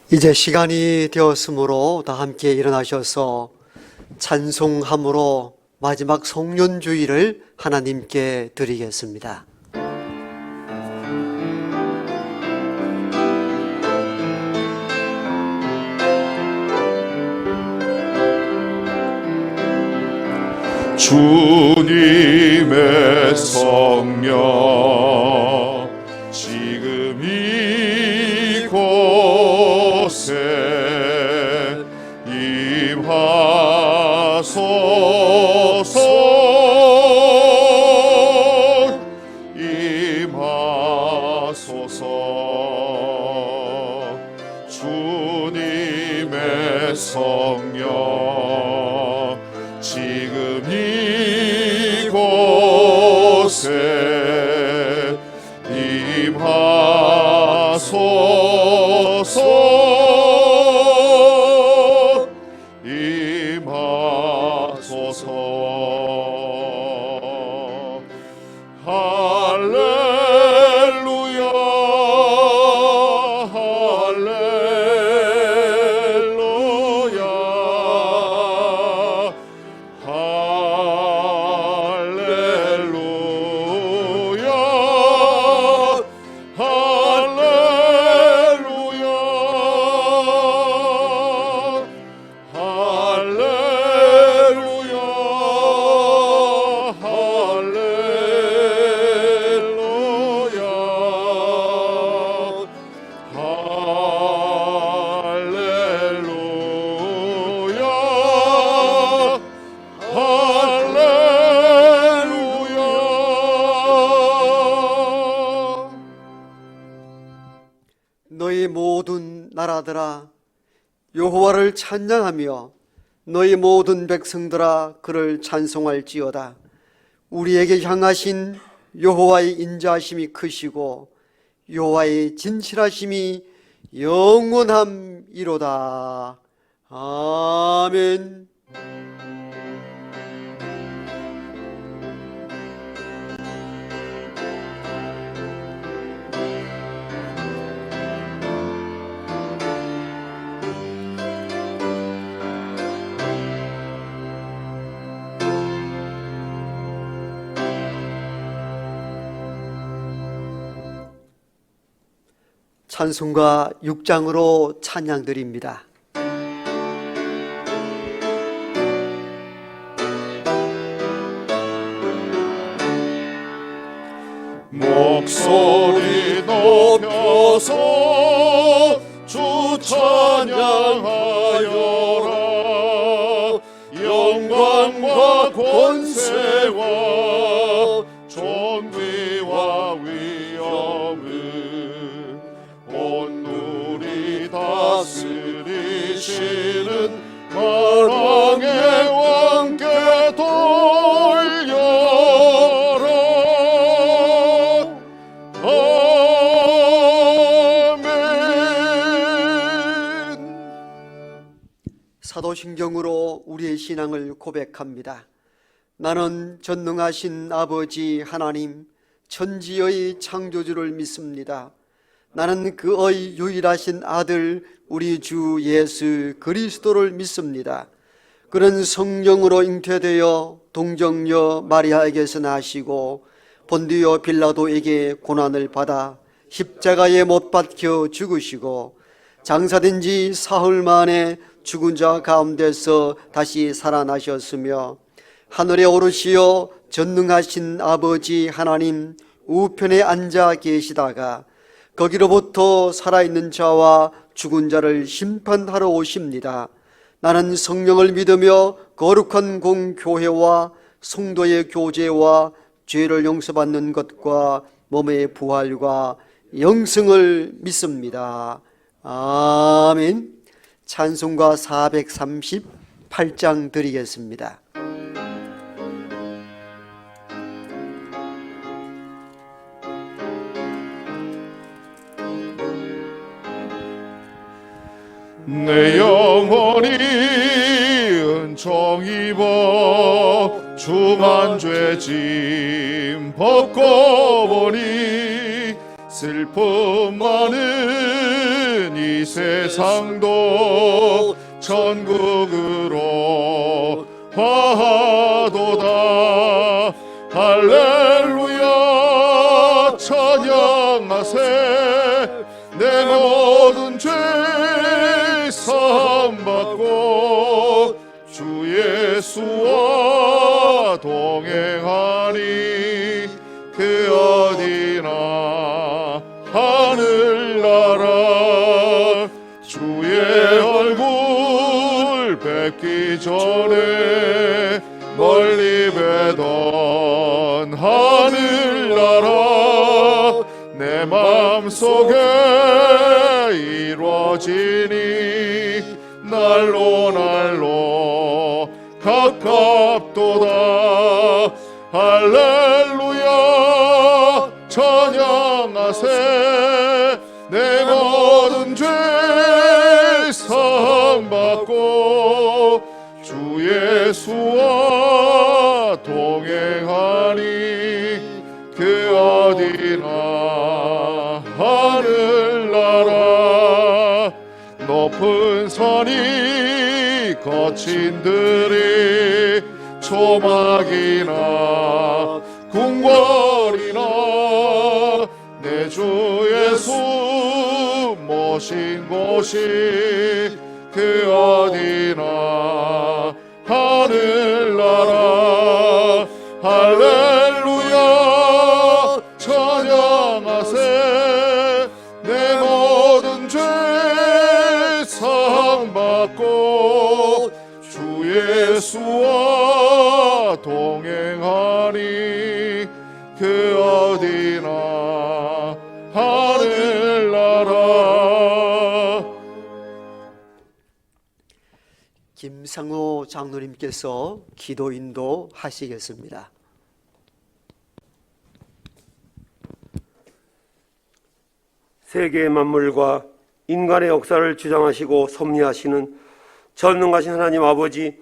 이제 시간이 되었으므로 다 함께 일어나셔서 찬송함으로 마지막 송년주일을 하나님께 드리겠습니다. 주님의 성령 지금 이곳에 임하소서. 주님의 성령 지금 이곳에 임하소서. 할렐루야, 할렐루야, 할렐루야, 할렐루야, 너희 모든 나라들아 여호와를 찬양하며 너희 모든 백성들아 그를 찬송할지어다. 우리에게 향하신 여호와의 인자하심이 크시고 여호와의 진실하심이 영원함이로다. 아멘. 찬송가 6장으로 찬양드립니다. 목소리 높여서 주 찬양하여라. 영광과 권세와 존귀와 위엄을 온누리 다스리시는 만왕의 왕께 돌려라. 사도신경으로 우리의 신앙을 고백합니다. 나는 전능하신 아버지 하나님 천지의 창조주를 믿습니다. 나는 그의 유일하신 아들 우리 주 예수 그리스도를 믿습니다. 그는 성령으로 잉태되어 동정녀 마리아에게서 나시고 본디오 빌라도에게 고난을 받아 십자가에 못 박혀 죽으시고 장사된 지 사흘 만에 죽은 자 가운데서 다시 살아나셨으며 하늘에 오르시어 전능하신 아버지 하나님 우편에 앉아 계시다가 거기로부터 살아있는 자와 죽은 자를 심판하러 오십니다. 나는 성령을 믿으며 거룩한 공교회와 성도의 교제와 죄를 용서받는 것과 몸의 부활과 영생을 믿습니다. 아멘. 찬송가 438장 드리겠습니다. 내 영혼이 은총 입어 중한 죄짐 벗고 보니 슬픔 많은 이 이 세상도 천국으로 화하도다. 할렐루야 찬양하세. 내 모든 죄 사함받고 주 예수와 동행하니 그 어디나 하늘나라. 주의 얼굴 뵙기 전에 멀리 뵈던 하늘나라. 내 맘속에 이루어지니 날로 날로 가깝도다. 할렐루야 찬양하세. 내 모든 죄 사함받고 주 예수와 동행하니 그 어디나 하늘나라. 높은 산이 거친 들이 초막이나 궁궐이나 내 주 예수 모신 곳이 그 어디나 하늘나라. 할렐루야 찬양하세. 내 모든 죄 사함받고 주 예수와 동행하니 그 어디나 하늘나라. 김상호 장로님께서 기도 인도하시겠습니다. 세계의 만물과 인간의 역사를 주장하시고 섭리하시는 전능하신 하나님 아버지,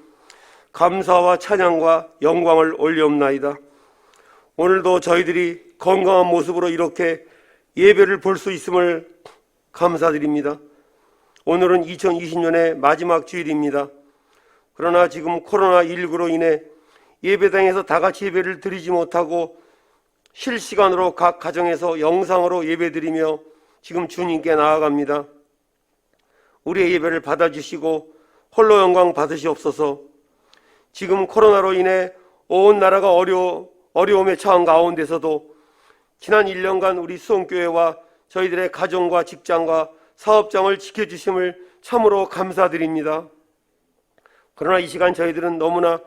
감사와 찬양과 영광을 올리옵나이다. 오늘도 저희들이 건강한 모습으로 이렇게 예배를 볼 수 있음을 감사드립니다. 오늘은 2020년의 마지막 주일입니다. 그러나 지금 코로나19로 인해 예배당에서 다 같이 예배를 드리지 못하고 실시간으로 각 가정에서 영상으로 예배드리며 지금 주님께 나아갑니다. 우리의 예배를 받아주시고 홀로 영광 받으시옵소서. 지금 코로나로 인해 온 나라가 어려움에 처한 가운데서도 지난 1년간 우리 수원교회와 저희들의 가정과 직장과 사업장을 지켜주심을 참으로 감사드립니다. 그러나 이 시간 저희들은 너무나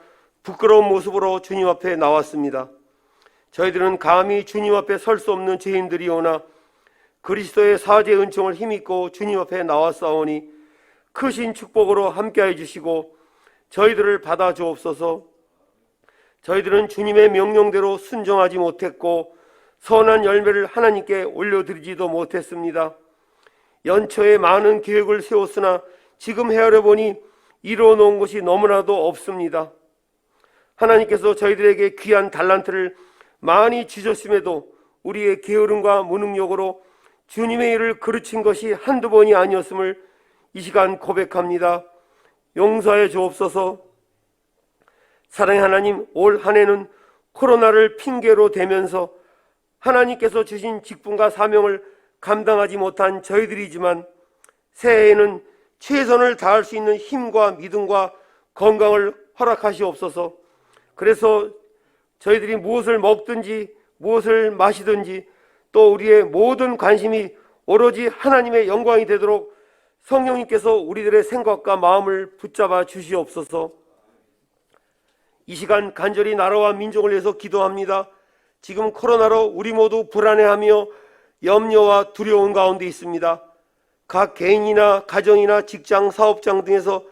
부끄러운 모습으로 주님 앞에 나왔습니다. 저희들은 감히 주님 앞에 설 수 없는 죄인들이오나 그리스도의 사죄 은총을 힘입고 주님 앞에 나왔사오니 크신 축복으로 함께해 주시고 저희들을 받아 주옵소서. 저희들은 주님의 명령대로 순종하지 못했고 선한 열매를 하나님께 올려드리지도 못했습니다. 연초에 많은 계획을 세웠으나 지금 헤아려 보니 이루어 놓은 것이 너무나도 없습니다. 하나님께서 저희들에게 귀한 달란트를 많이 주셨음에도 우리의 게으름과 무능력으로 주님의 일을 그르친 것이 한두 번이 아니었음을 이 시간 고백합니다. 용서해 주옵소서. 사랑의 하나님, 올 한 해는 코로나를 핑계로 대면서 하나님께서 주신 직분과 사명을 감당하지 못한 저희들이지만 새해에는 최선을 다할 수 있는 힘과 믿음과 건강을 허락하시옵소서. 그래서 저희들이 무엇을 먹든지 무엇을 마시든지 또 우리의 모든 관심이 오로지 하나님의 영광이 되도록 성령님께서 우리들의 생각과 마음을 붙잡아 주시옵소서. 이 시간 간절히 나라와 민족을 위해서 기도합니다. 지금 코로나로 우리 모두 불안해하며 염려와 두려움 가운데 있습니다. 각 개인이나 가정이나 직장, 사업장 등에서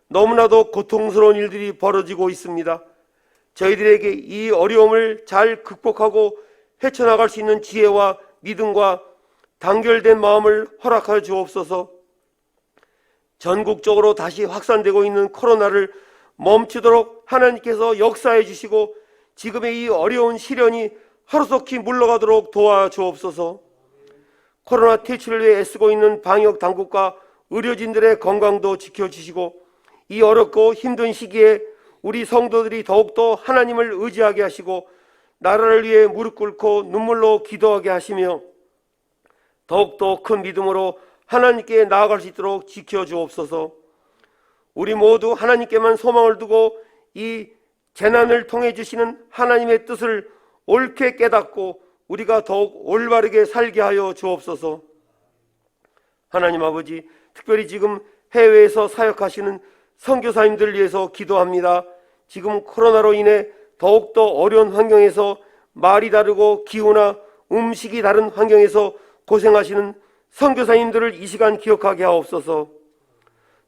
너무나도 고통스러운 일들이 벌어지고 있습니다. 저희들에게 이 어려움을 잘 극복하고 헤쳐나갈 수 있는 지혜와 믿음과 단결된 마음을 허락하여 주옵소서. 전국적으로 다시 확산되고 있는 코로나를 멈추도록 하나님께서 역사해 주시고 지금의 이 어려운 시련이 하루속히 물러가도록 도와주옵소서. 코로나 퇴치를 위해 애쓰고 있는 방역 당국과 의료진들의 건강도 지켜주시고 이 어렵고 힘든 시기에 우리 성도들이 더욱더 하나님을 의지하게 하시고 나라를 위해 무릎 꿇고 눈물로 기도하게 하시며 더욱더 큰 믿음으로 하나님께 나아갈 수 있도록 지켜주옵소서. 우리 모두 하나님께만 소망을 두고 이 재난을 통해 주시는 하나님의 뜻을 옳게 깨닫고 우리가 더욱 올바르게 살게 하여 주옵소서. 하나님 아버지, 특별히 지금 해외에서 사역하시는 선교사님들을 위해서 기도합니다. 지금 코로나로 인해 더욱더 어려운 환경에서 말이 다르고 기후나 음식이 다른 환경에서 고생하시는 선교사님들을 이 시간 기억하게 하옵소서.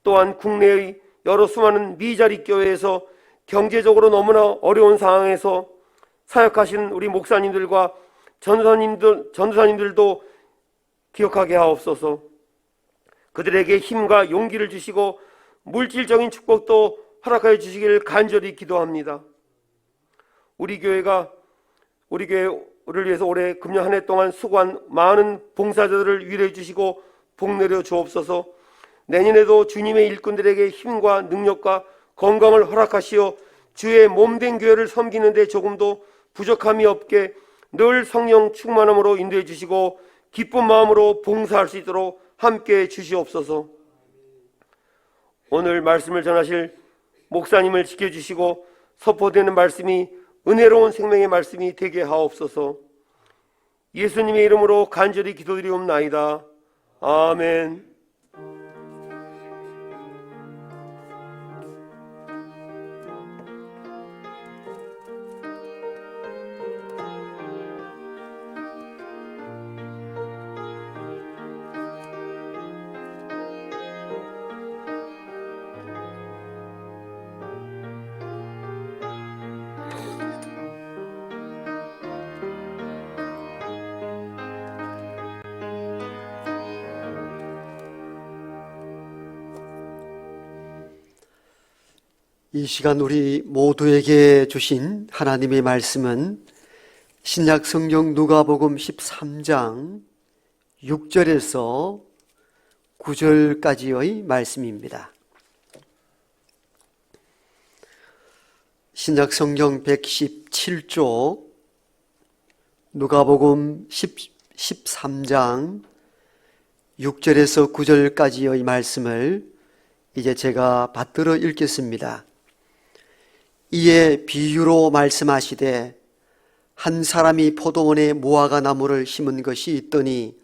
또한 국내의 여러 수많은 미자립 교회에서 경제적으로 너무나 어려운 상황에서 사역하시는 우리 목사님들과 전도사님들도 기억하게 하옵소서. 그들에게 힘과 용기를 주시고 물질적인 축복도 허락하여 주시기를 간절히 기도합니다. 우리 교회를 위해서 올해 금년 한 해 동안 수고한 많은 봉사자들을 위로해 주시고 복 내려 주옵소서. 내년에도 주님의 일꾼들에게 힘과 능력과 건강을 허락하시어 주의 몸된 교회를 섬기는 데 조금도 부족함이 없게 늘 성령 충만함으로 인도해 주시고 기쁜 마음으로 봉사할 수 있도록 함께해 주시옵소서. 오늘 말씀을 전하실 목사님을 지켜주시고 선포되는 말씀이 은혜로운 생명의 말씀이 되게 하옵소서. 예수님의 이름으로 간절히 기도드리옵나이다. 아멘. 이 시간 우리 모두에게 주신 하나님의 말씀은 신약 성경 누가복음 13장 6절에서 9절까지의 말씀입니다. 신약 성경 117쪽 누가복음 13장 6절에서 9절까지의 말씀을 이제 제가 받들어 읽겠습니다. 이에 비유로 말씀하시되 한 사람이 포도원에 무화과 나무를 심은 것이 있더니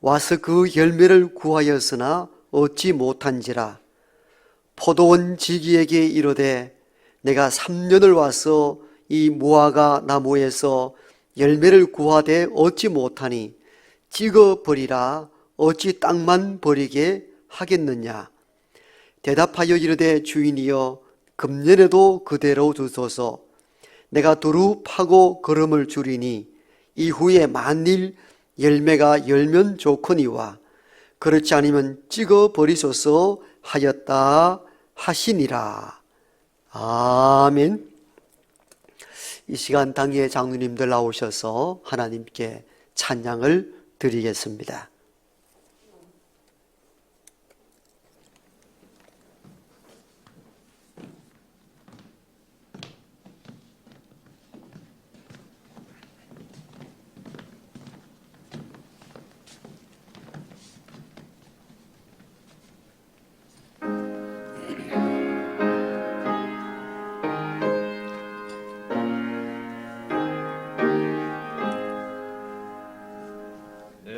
와서 그 열매를 구하였으나 얻지 못한지라. 포도원 지기에게 이르되 내가 3년을 와서 이 무화과 나무에서 열매를 구하되 얻지 못하니 찍어 버리라. 어찌 땅만 버리게 하겠느냐. 대답하여 이르되 주인이여 금년에도 그대로 두소서. 내가 두루 파고 거름을 주리니 이후에 만일 열매가 열면 좋거니와 그렇지 않으면 찍어 버리소서 하였다 하시니라. 아멘. 이 시간 당의 장로님들 나오셔서 하나님께 찬양을 드리겠습니다. 내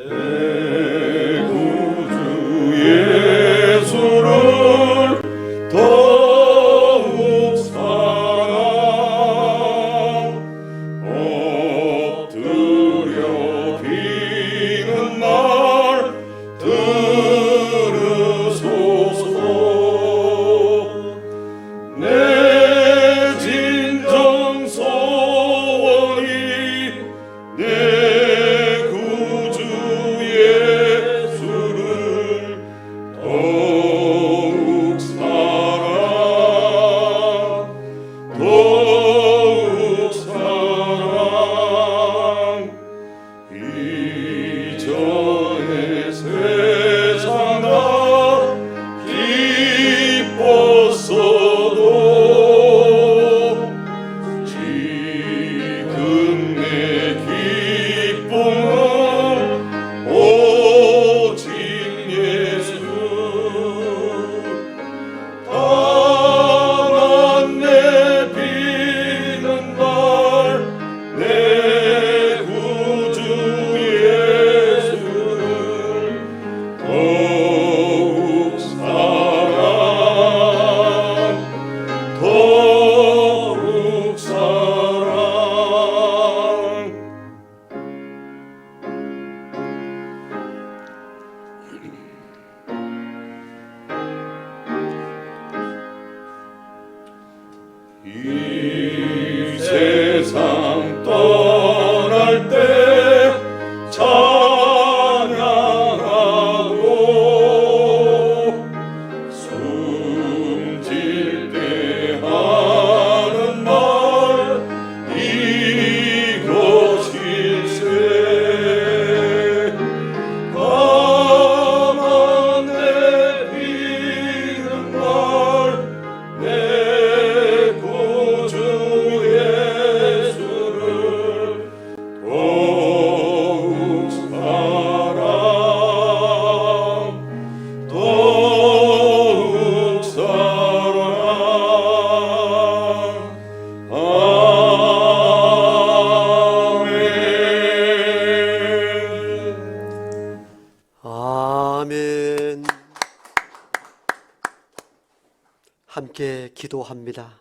함께 기도합니다.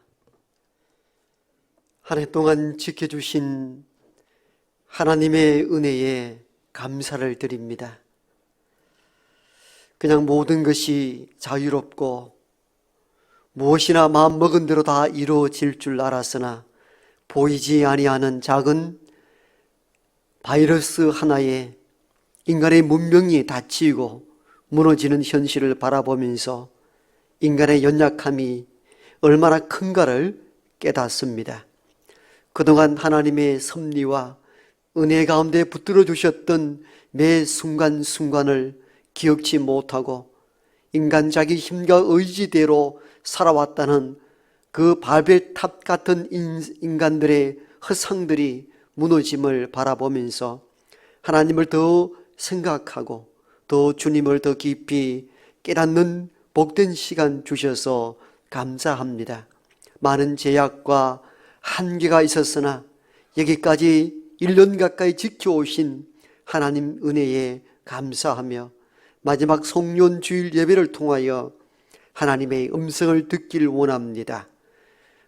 한 해 동안 지켜주신 하나님의 은혜에 감사를 드립니다. 그냥 모든 것이 자유롭고 무엇이나 마음먹은 대로 다 이루어질 줄 알았으나 보이지 아니하는 작은 바이러스 하나에 인간의 문명이 닫히고 무너지는 현실을 바라보면서 인간의 연약함이 얼마나 큰가를 깨닫습니다. 그동안 하나님의 섭리와 은혜 가운데 붙들어 주셨던 매 순간순간을 기억지 못하고 인간 자기 힘과 의지대로 살아왔다는 그 바벨탑 같은 인간들의 허상들이 무너짐을 바라보면서 하나님을 더 생각하고 더 주님을 더 깊이 깨닫는 복된 시간 주셔서 감사합니다. 많은 제약과 한계가 있었으나 여기까지 1년 가까이 지켜오신 하나님 은혜에 감사하며 마지막 송년 주일 예배를 통하여 하나님의 음성을 듣길 원합니다.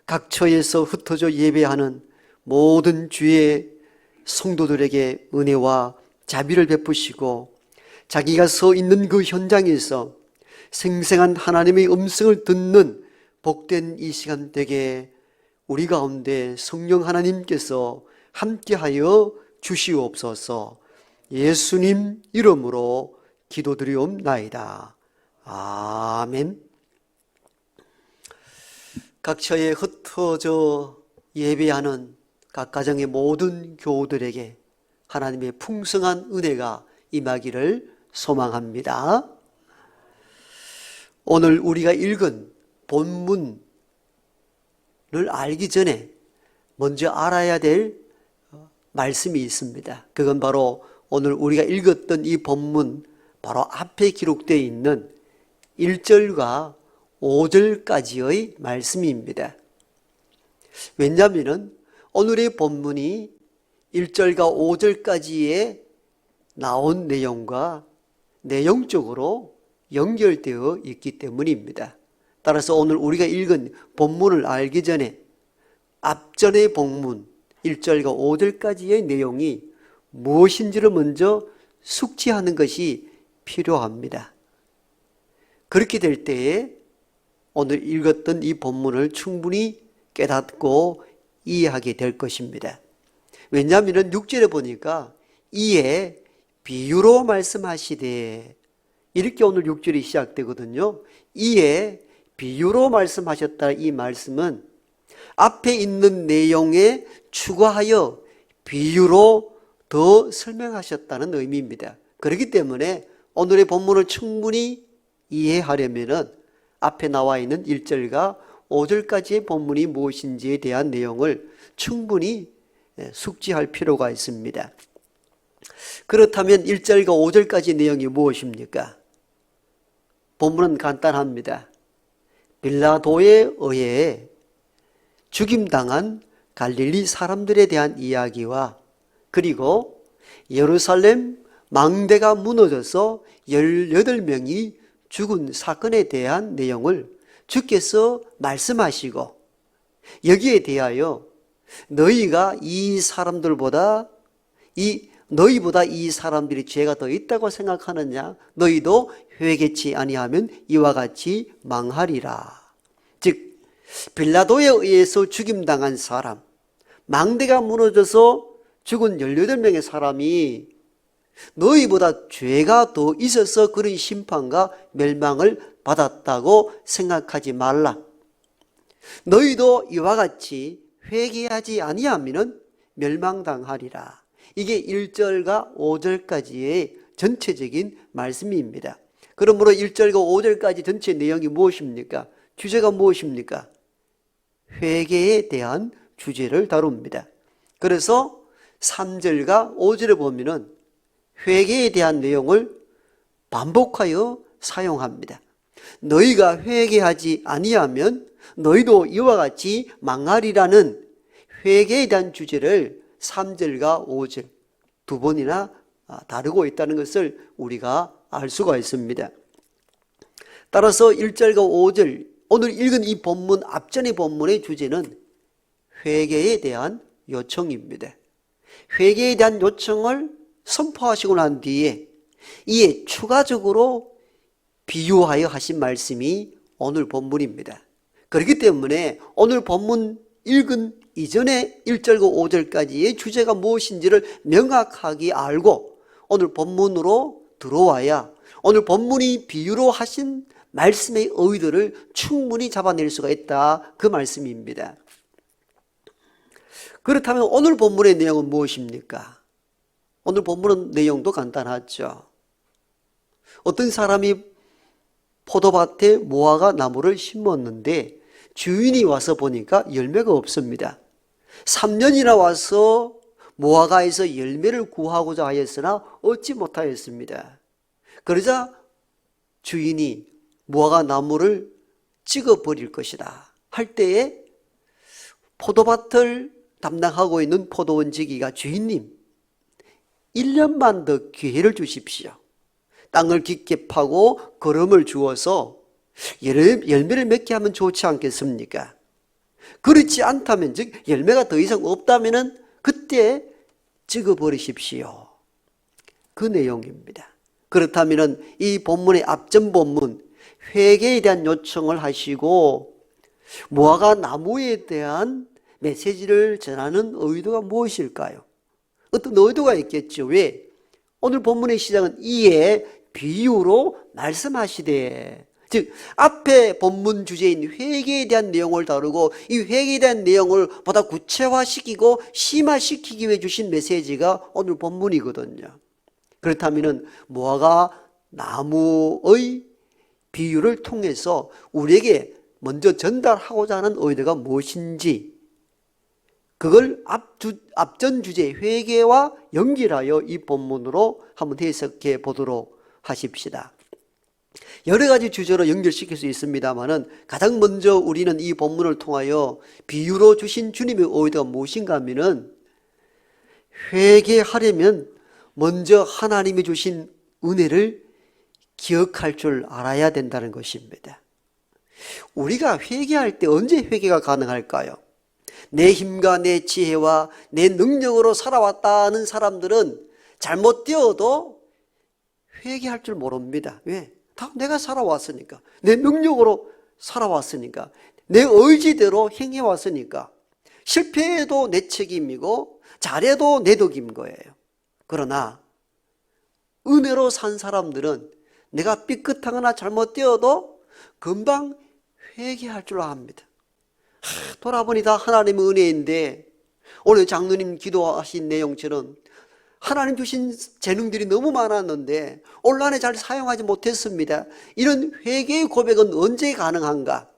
각 처에서 흩어져 예배하는 모든 주의 성도들에게 은혜와 자비를 베푸시고 자기가 서 있는 그 현장에서 생생한 하나님의 음성을 듣는 복된 이 시간 되게 우리 가운데 성령 하나님께서 함께하여 주시옵소서. 예수님 이름으로 기도드리옵나이다. 아멘. 각 처에 흩어져 예배하는 각 가정의 모든 교우들에게 하나님의 풍성한 은혜가 임하기를 소망합니다. 오늘 우리가 읽은 본문을 알기 전에 먼저 알아야 될 말씀이 있습니다. 그건 바로 오늘 우리가 읽었던 이 본문 바로 앞에 기록되어 있는 1절과 5절까지의 말씀입니다. 왜냐하면 오늘의 본문이 1절과 5절까지의 나온 내용과 내용적으로 연결되어 있기 때문입니다. 따라서 오늘 우리가 읽은 본문을 알기 전에 앞전의 본문 1절과 5절까지의 내용이 무엇인지를 먼저 숙지하는 것이 필요합니다. 그렇게 될 때에 오늘 읽었던 이 본문을 충분히 깨닫고 이해하게 될 것입니다. 왜냐하면 6절에 보니까 이에 비유로 말씀하시되 이렇게 오늘 6절이 시작되거든요. 이에 비유로 말씀하셨다. 이 말씀은 앞에 있는 내용에 추가하여 비유로 더 설명하셨다는 의미입니다. 그렇기 때문에 오늘의 본문을 충분히 이해하려면 앞에 나와 있는 1절과 5절까지의 본문이 무엇인지에 대한 내용을 충분히 숙지할 필요가 있습니다. 그렇다면 1절과 5절까지 내용이 무엇입니까? 본문은 간단합니다. 빌라도에 의해 죽임당한 갈릴리 사람들에 대한 이야기와 그리고 예루살렘 망대가 무너져서 18명이 죽은 사건에 대한 내용을 주께서 말씀하시고 여기에 대하여 너희보다 이 사람들이 죄가 더 있다고 생각하느냐? 너희도 회개치 아니하면 이와 같이 망하리라. 즉 빌라도에 의해서 죽임당한 사람, 망대가 무너져서 죽은 18명의 사람이 너희보다 죄가 더 있어서 그런 심판과 멸망을 받았다고 생각하지 말라. 너희도 이와 같이 회개하지 아니하면 멸망당하리라. 이게 1절과 5절까지의 전체적인 말씀입니다. 그러므로 1절과 5절까지 전체 내용이 무엇입니까? 주제가 무엇입니까? 회개에 대한 주제를 다룹니다. 그래서 3절과 5절에 보면은 회개에 대한 내용을 반복하여 사용합니다. 너희가 회개하지 아니하면 너희도 이와 같이 망하리라는 회개에 대한 주제를 3절과 5절 두 번이나 다루고 있다는 것을 우리가 알 수가 있습니다. 따라서 1절과 5절 오늘 읽은 이 본문, 앞전의 본문의 주제는 회개에 대한 요청입니다. 회개에 대한 요청을 선포하시고 난 뒤에 이에 추가적으로 비유하여 하신 말씀이 오늘 본문입니다. 그렇기 때문에 오늘 본문 읽은 이전의 1절과 5절까지의 주제가 무엇인지를 명확하게 알고 오늘 본문으로 들어와야 오늘 본문이 비유로 하신 말씀의 의도를 충분히 잡아낼 수가 있다, 그 말씀입니다. 그렇다면 오늘 본문의 내용은 무엇입니까? 오늘 본문의 내용도 간단하죠. 어떤 사람이 포도밭에 무화과 나무를 심었는데 주인이 와서 보니까 열매가 없습니다. 3년이나 와서 무화과에서 열매를 구하고자 하였으나 얻지 못하였습니다. 그러자 주인이 무화과 나무를 찍어버릴 것이다 할 때에 포도밭을 담당하고 있는 포도원 지기가 주인님, 1년만 더 기회를 주십시오. 땅을 깊게 파고 거름을 주어서 열매를 맺게 하면 좋지 않겠습니까? 그렇지 않다면, 즉 열매가 더 이상 없다면 그때 찍어버리십시오. 그 내용입니다. 그렇다면 이 본문의 앞전 본문 회개에 대한 요청을 하시고 무화과 나무에 대한 메시지를 전하는 의도가 무엇일까요? 어떤 의도가 있겠죠. 왜? 오늘 본문의 시작은 이에 비유로 말씀하시되, 즉 앞에 본문 주제인 회개에 대한 내용을 다루고 이 회개에 대한 내용을 보다 구체화시키고 심화시키기 위해 주신 메시지가 오늘 본문이거든요. 그렇다면 무화과 나무의 비유를 통해서 우리에게 먼저 전달하고자 하는 의도가 무엇인지, 그걸 앞전 주제 회개와 연결하여 이 본문으로 한번 해석해 보도록 하십시다. 여러 가지 주제로 연결시킬 수 있습니다만은 가장 먼저 우리는 이 본문을 통하여 비유로 주신 주님의 의도가 무엇인가 하면은, 회개하려면 먼저 하나님이 주신 은혜를 기억할 줄 알아야 된다는 것입니다. 우리가 회개할 때 언제 회개가 가능할까요? 내 힘과 내 지혜와 내 능력으로 살아왔다는 사람들은 잘못되어도 회개할 줄 모릅니다. 왜? 다 내가 살아왔으니까, 내 능력으로 살아왔으니까, 내 의지대로 행해왔으니까, 실패해도 내 책임이고 잘해도 내 덕인 거예요. 그러나 은혜로 산 사람들은 내가 삐끗하거나 잘못되어도 금방 회개할 줄 압니다. 돌아보니 다 하나님의 은혜인데, 오늘 장로님 기도하신 내용처럼 하나님 주신 재능들이 너무 많았는데 온란에 잘 사용하지 못했습니다. 이런 회개의 고백은 언제 가능한가?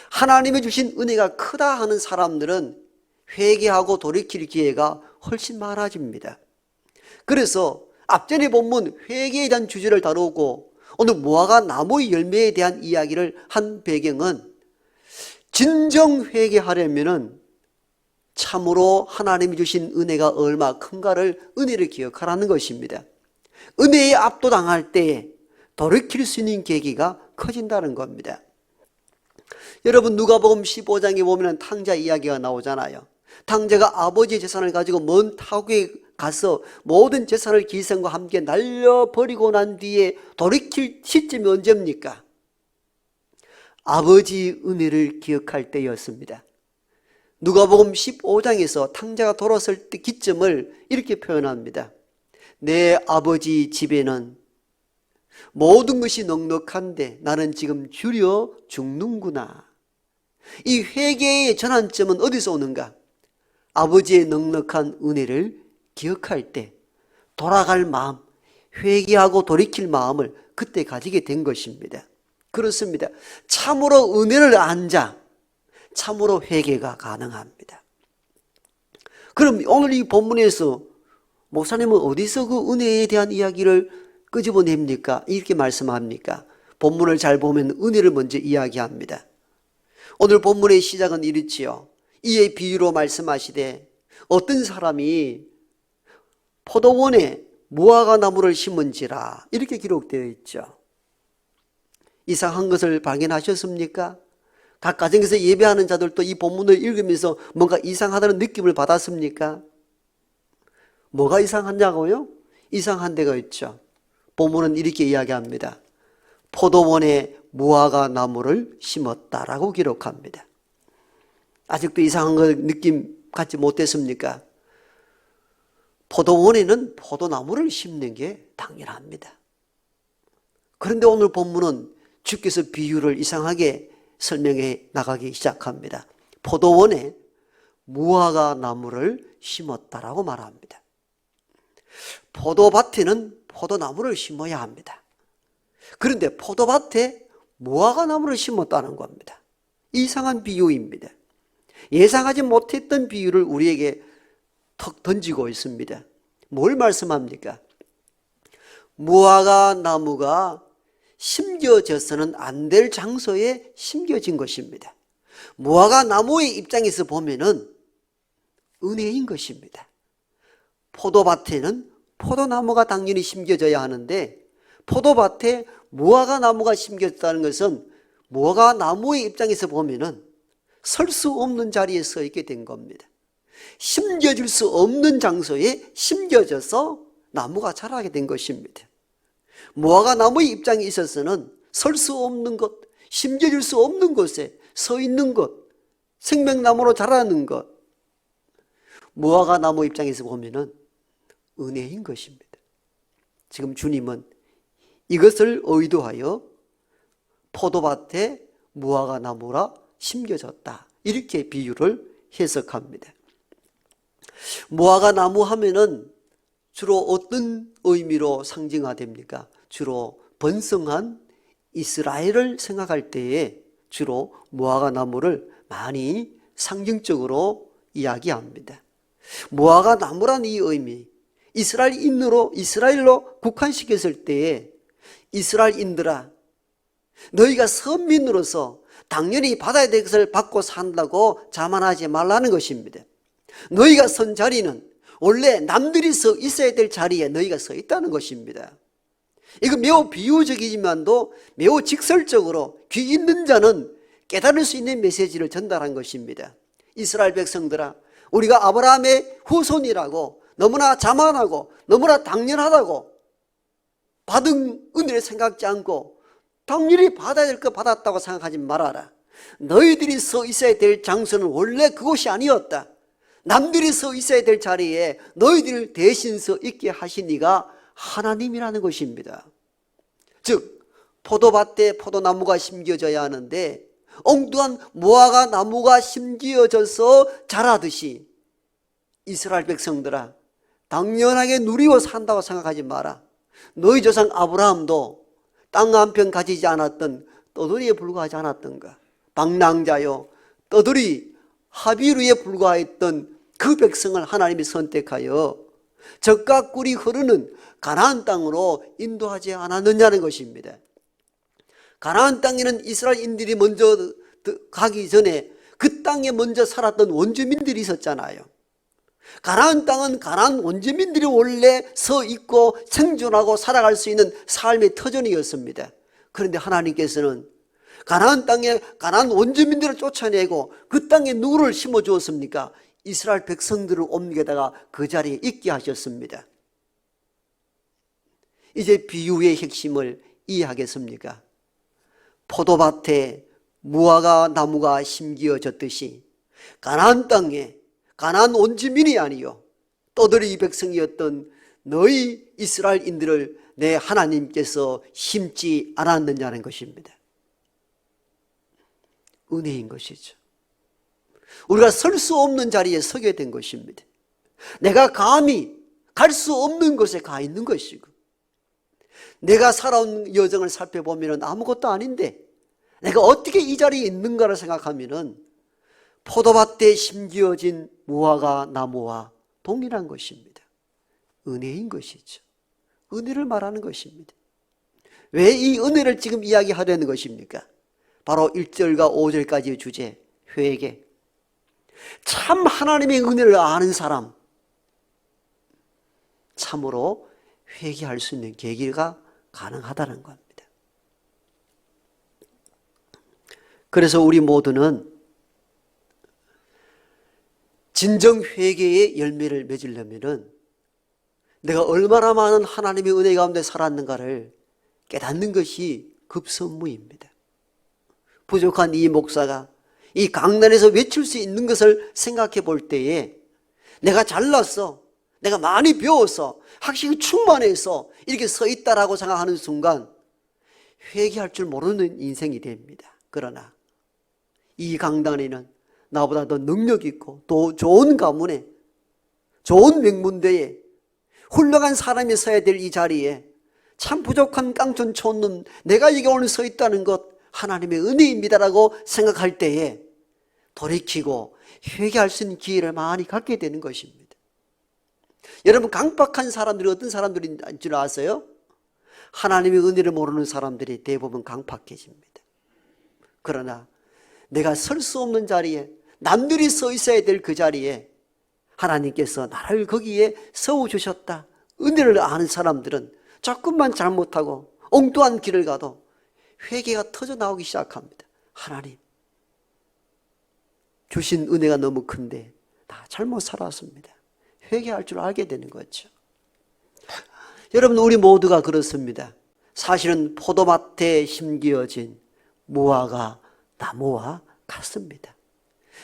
하나님이 주신 은혜가 크다 하는 사람들은 회개하고 돌이킬 기회가 훨씬 많아집니다. 그래서 앞전의 본문 회개에 대한 주제를 다루고 오늘 무화과 나무의 열매에 대한 이야기를 한 배경은, 진정 회개하려면은 참으로 하나님이 주신 은혜가 얼마 큰가를, 은혜를 기억하라는 것입니다. 은혜에 압도당할 때에 돌이킬 수 있는 계기가 커진다는 겁니다. 여러분, 누가복음 15장에 보면 탕자 이야기가 나오잖아요. 탕자가 아버지의 재산을 가지고 먼 타국에 가서 모든 재산을 기생과 함께 날려버리고 난 뒤에 돌이킬 시점이 언제입니까? 아버지의 은혜를 기억할 때였습니다. 누가복음 15장에서 탕자가 돌아설 때 기점을 이렇게 표현합니다. 내 아버지 집에는 모든 것이 넉넉한데 나는 지금 줄여 죽는구나. 이 회개의 전환점은 어디서 오는가? 아버지의 넉넉한 은혜를 기억할 때 돌아갈 마음, 회개하고 돌이킬 마음을 그때 가지게 된 것입니다. 그렇습니다. 참으로 은혜를 안 자, 참으로 회개가 가능합니다. 그럼 오늘 이 본문에서 목사님은 어디서 그 은혜에 대한 이야기를 끄집어냅니까? 이렇게 말씀합니까? 본문을 잘 보면 은혜를 먼저 이야기합니다. 오늘 본문의 시작은 이렇지요. 이에 비유로 말씀하시되, 어떤 사람이 포도원에 무화과 나무를 심은지라, 이렇게 기록되어 있죠. 이상한 것을 발견하셨습니까? 각 가정에서 예배하는 자들도 이 본문을 읽으면서 뭔가 이상하다는 느낌을 받았습니까? 뭐가 이상하냐고요? 이상한 데가 있죠. 본문은 이렇게 이야기합니다. 포도원에 무화과 나무를 심었다라고 기록합니다. 아직도 이상한 걸 느낌 갖지 못했습니까? 포도원에는 포도나무를 심는 게 당연합니다. 그런데 오늘 본문은 주께서 비유를 이상하게 설명해 나가기 시작합니다. 포도원에 무화과 나무를 심었다라고 말합니다. 포도밭에는 포도나무를 심어야 합니다. 그런데 포도밭에 무화과 나무를 심었다는 겁니다. 이상한 비유입니다. 예상하지 못했던 비유를 우리에게 턱 던지고 있습니다. 뭘 말씀합니까? 무화과 나무가 심겨져서는 안 될 장소에 심겨진 것입니다. 무화과 나무의 입장에서 보면은 은혜인 것입니다. 포도밭에는 포도나무가 당연히 심겨져야 하는데 포도밭에 무화과 나무가 심겨졌다는 것은 무화과 나무의 입장에서 보면은 설 수 없는 자리에 서 있게 된 겁니다. 심겨질 수 없는 장소에 심겨져서 나무가 자라게 된 것입니다. 무화과 나무의 입장에 있어서는 설 수 없는 것, 심겨질 수 없는 곳에 서 있는 것, 생명나무로 자라는 것, 무화과 나무 입장에서 보면은 은혜인 것입니다. 지금 주님은 이것을 의도하여 포도밭에 무화과 나무라 심겨졌다, 이렇게 비유를 해석합니다. 무화과 나무 하면은 주로 어떤 의미로 상징화됩니까? 주로 번성한 이스라엘을 생각할 때에 주로 무화과 나무를 많이 상징적으로 이야기합니다. 무화과 나무란 이 의미, 이스라엘로 국한시켰을 때에 이스라엘인들아, 너희가 선민으로서 당연히 받아야 될 것을 받고 산다고 자만하지 말라는 것입니다. 너희가 선 자리는 원래 남들이 서 있어야 될 자리에 너희가 서 있다는 것입니다. 이거 매우 비유적이지만도 매우 직설적으로 귀 있는 자는 깨달을 수 있는 메시지를 전달한 것입니다. 이스라엘 백성들아, 우리가 아브라함의 후손이라고 너무나 자만하고 너무나 당연하다고 받은 은혜를 생각지 않고 당연히 받아야 될 것 받았다고 생각하지 말아라. 너희들이 서 있어야 될 장소는 원래 그곳이 아니었다. 남들이 서 있어야 될 자리에 너희들을 대신 서 있게 하신 이가 하나님이라는 것입니다. 즉 포도밭에 포도나무가 심겨져야 하는데 엉뚱한 무화과 나무가 심겨져서 자라듯이 이스라엘 백성들아, 당연하게 누리고 산다고 생각하지 마라. 너희 조상 아브라함도 땅 한 편 가지지 않았던 떠돌이에 불과하지 않았던가? 방랑자요, 떠돌이 하비루에 불과했던 그 백성을 하나님이 선택하여 젖과 꿀이 흐르는 가나안 땅으로 인도하지 않았느냐는 것입니다. 가나안 땅에는 이스라엘인들이 먼저 가기 전에 그 땅에 먼저 살았던 원주민들이 있었잖아요. 가나안 땅은 가나안 원주민들이 원래 서 있고 생존하고 살아갈 수 있는 삶의 터전이었습니다. 그런데 하나님께서는 가나안 땅에 가나안 원주민들을 쫓아내고 그 땅에 누구를 심어주었습니까? 이스라엘 백성들을 옮겨다가 그 자리에 있게 하셨습니다. 이제 비유의 핵심을 이해하겠습니까? 포도밭에 무화과 나무가 심겨졌듯이 가나안 땅에 가나안 원주민이 아니요 떠돌이 백성이었던 너희 이스라엘인들을 내 하나님께서 심지 않았느냐는 것입니다. 은혜인 것이죠. 우리가 설 수 없는 자리에 서게 된 것입니다. 내가 감히 갈 수 없는 곳에 가 있는 것이고, 내가 살아온 여정을 살펴보면 아무것도 아닌데 내가 어떻게 이 자리에 있는가를 생각하면 포도밭에 심겨진 무화과 나무와 동일한 것입니다. 은혜인 것이죠. 은혜를 말하는 것입니다. 왜 이 은혜를 지금 이야기하려는 것입니까? 바로 1절과 5절까지의 주제, 회개. 참 하나님의 은혜를 아는 사람, 참으로 회개할 수 있는 계기가 가능하다는 겁니다. 그래서 우리 모두는 진정 회개의 열매를 맺으려면은 내가 얼마나 많은 하나님의 은혜 가운데 살았는가를 깨닫는 것이 급선무입니다. 부족한 이 목사가 이 강단에서 외칠 수 있는 것을 생각해 볼 때에 내가 잘났어, 내가 많이 배웠어, 학식이 충만해서 이렇게 서 있다라고 생각하는 순간 회개할 줄 모르는 인생이 됩니다. 그러나 이 강단에는 나보다 더 능력 있고 또 좋은 가문에 좋은 명문대에 훌륭한 사람이 서야 될 이 자리에 참 부족한 깡촌 촌놈 내가 여기 오늘 서 있다는 것 하나님의 은혜입니다라고 생각할 때에 돌이키고 회개할 수 있는 기회를 많이 갖게 되는 것입니다. 여러분, 강박한 사람들이 어떤 사람들인 줄 아세요? 하나님의 은혜를 모르는 사람들이 대부분 강박해집니다. 그러나 내가 설 수 없는 자리에, 남들이 서 있어야 될 그 자리에 하나님께서 나를 거기에 세워주셨다, 은혜를 아는 사람들은 조금만 잘못하고 엉뚱한 길을 가도 회개가 터져 나오기 시작합니다. 하나님, 주신 은혜가 너무 큰데 다 잘못 살았습니다. 회개할 줄 알게 되는 거죠. 여러분, 우리 모두가 그렇습니다. 사실은 포도밭에 심겨진 무화과 나무와 같습니다.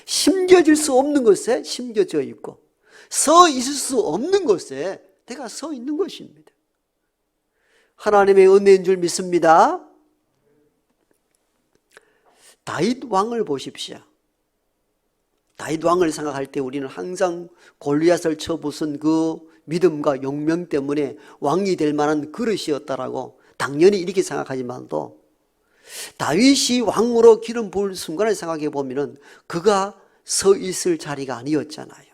심겨질 수 없는 것에 심겨져 있고 서 있을 수 없는 것에 내가 서 있는 것입니다. 하나님의 은혜인 줄 믿습니다. 다윗 왕을 보십시오. 다윗 왕을 생각할 때 우리는 항상 골리앗을 쳐부순 그 믿음과 용명 때문에 왕이 될 만한 그릇이었다라고 당연히 이렇게 생각하지만도 다윗이 왕으로 기름 부을 순간을 생각해 보면은 그가 서 있을 자리가 아니었잖아요.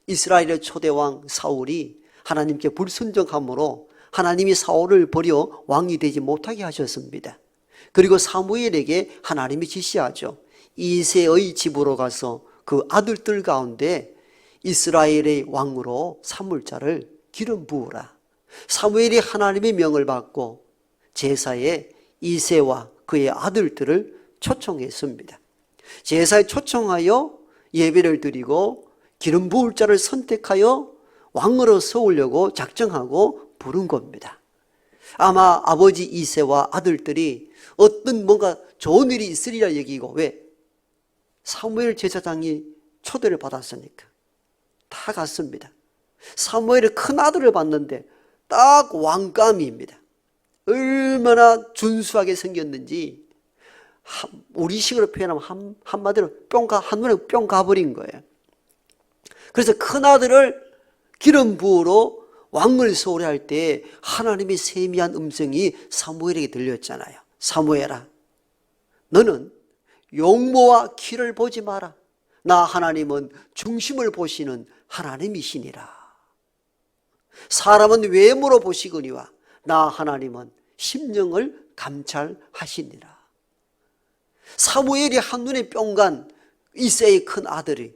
이스라엘의 초대왕 사울이 하나님께 불순종함으로 하나님이 사울을 버려 왕이 되지 못하게 하셨습니다. 그리고 사무엘에게 하나님이 지시하죠. 이새의 집으로 가서 그 아들들 가운데 이스라엘의 왕으로 삼을 자를 기름 부으라. 사무엘이 하나님의 명을 받고 제사에 이새와 그의 아들들을 초청했습니다. 제사에 초청하여 예배를 드리고 기름 부을 자를 선택하여 왕으로 세우려고 작정하고 부른 겁니다. 아마 아버지 이새와 아들들이 어떤 뭔가 좋은 일이 있으리라 여기고, 왜? 사무엘 제사장이 초대를 받았으니까 다 갔습니다. 사무엘의 큰 아들을 봤는데 딱 왕감입니다. 얼마나 준수하게 생겼는지 우리식으로 표현하면 한마디로 한눈에 뿅 가버린 거예요. 그래서 큰 아들을 기름 부으러 왕을 세우려 할 때 하나님의 세미한 음성이 사무엘에게 들렸잖아요. 사무엘아, 너는 용모와 키를 보지 마라. 나 하나님은 중심을 보시는 하나님이시니라. 사람은 외모로 보시거니와 나 하나님은 심령을 감찰하시니라. 사무엘이 한눈에 뿅간 이새의 큰 아들이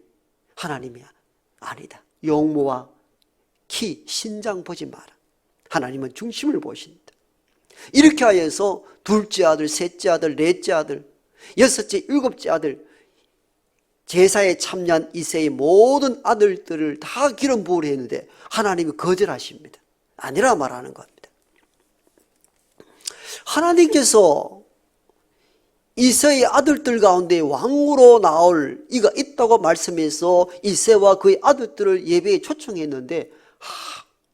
하나님이 아니다. 용모와 키, 신장 보지 마라. 하나님은 중심을 보신다. 이렇게 하여서 둘째 아들, 셋째 아들, 넷째 아들, 여섯째, 일곱째 아들, 제사에 참여한 이새의 모든 아들들을 다 기름 부으려 했는데 하나님이 거절하십니다. 아니라 말하는 겁니다. 하나님께서 이새의 아들들 가운데 왕으로 나올 이가 있다고 말씀해서 이새와 그의 아들들을 예배에 초청했는데